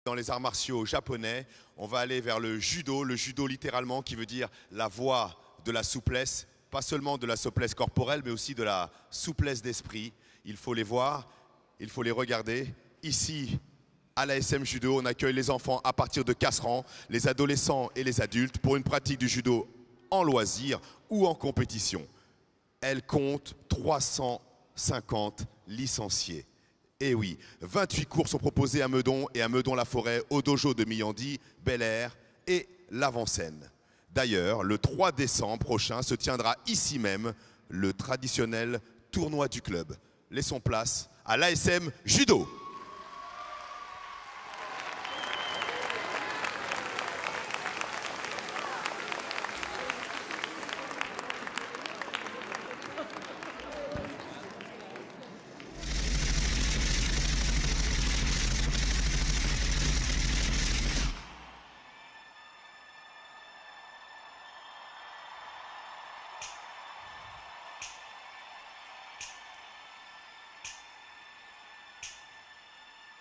Dans les arts martiaux japonais, on va aller vers le judo littéralement qui veut dire la voie de la souplesse, pas seulement de la souplesse corporelle, mais aussi de la souplesse d'esprit. Il faut les voir, il faut les regarder. Ici, à l'ASM Judo, on accueille les enfants à partir de 4 ans, les adolescents et les adultes pour une pratique du judo en loisir ou en compétition. Elle compte 350 licenciés. Et oui, 28 cours sont proposés à Meudon et à Meudon-la-Forêt, au dojo de Millandy, Bel Air et l'Avant-Seine. D'ailleurs, le 3 décembre prochain se tiendra ici même le traditionnel tournoi du club. Laissons place à l'ASM Judo.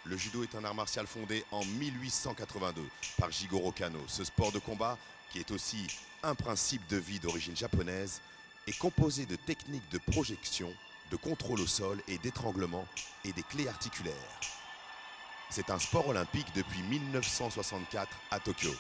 Le judo est un art martial fondé en 1882 par Jigoro Kano. Ce sport de combat, qui est aussi un principe de vie d'origine japonaise, est composé de techniques de projection, de contrôle au sol et d'étranglement et des clés articulaires. C'est un sport olympique depuis 1964 à Tokyo.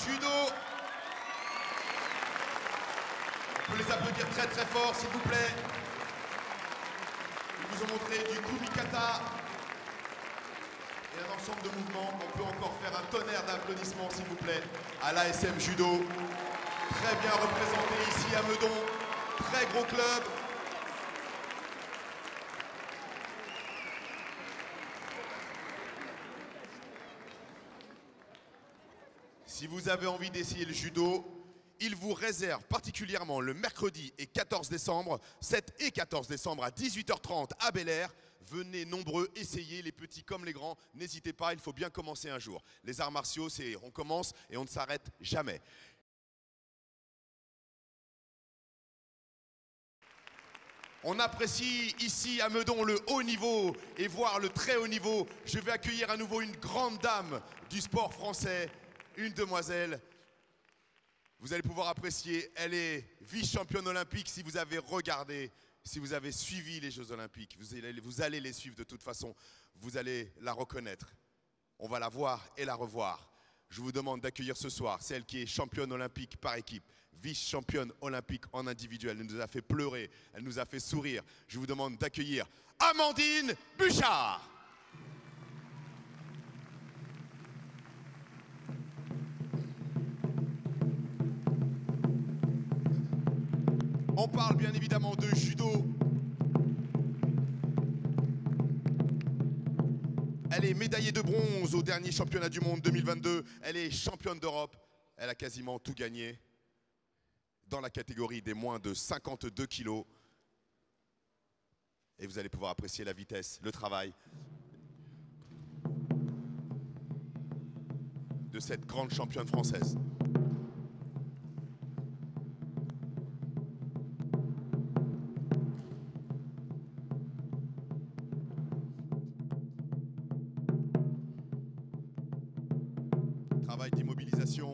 judo. On peut les applaudir très très fort s'il vous plaît. Ils vous ont montré du kumikata et un ensemble de mouvements. On peut encore faire un tonnerre d'applaudissements s'il vous plaît à l'ASM Judo. Très bien représenté ici à Meudon. Très gros club. Si vous avez envie d'essayer le judo, il vous réserve particulièrement le mercredi et 14 décembre, 7 et 14 décembre à 18h30 à Bel-Air. Venez nombreux essayer, les petits comme les grands. N'hésitez pas, il faut bien commencer un jour. Les arts martiaux, c'est on commence et on ne s'arrête jamais. On apprécie ici à Meudon le haut niveau et voir le très haut niveau. Je vais accueillir à nouveau une grande dame du sport français, une demoiselle. Vous allez pouvoir apprécier, elle est vice-championne olympique si vous avez regardé, si vous avez suivi les Jeux Olympiques. Vous allez les suivre de toute façon, vous allez la reconnaître. On va la voir et la revoir. Je vous demande d'accueillir ce soir celle qui est championne olympique par équipe, vice-championne olympique en individuel. Elle nous a fait pleurer, elle nous a fait sourire. Je vous demande d'accueillir Amandine Buchard. On parle bien évidemment de judo. Elle est médaillée de bronze au dernier championnat du monde 2022. Elle est championne d'Europe. Elle a quasiment tout gagné dans la catégorie des moins de 52 kilos. Et vous allez pouvoir apprécier la vitesse, le travail de cette grande championne française. Travail d'immobilisation.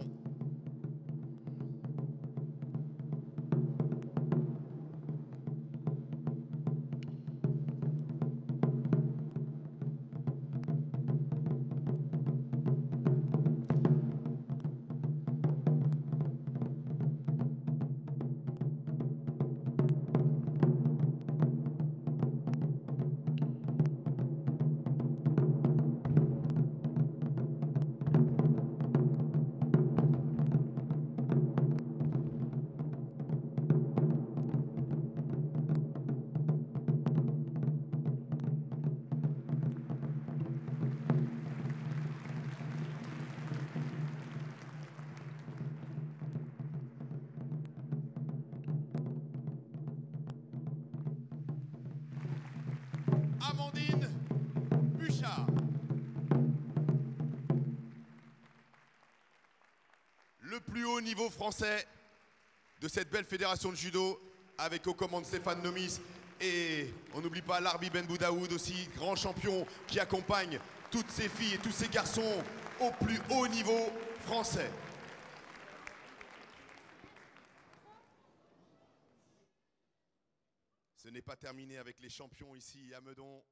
Amandine Buchard. Le plus haut niveau français de cette belle fédération de judo avec aux commandes Stéphane Nomis et on n'oublie pas Larbi Ben Boudaoud aussi, grand champion qui accompagne toutes ces filles et tous ces garçons au plus haut niveau français. Ce n'est pas terminé avec les champions ici à Meudon.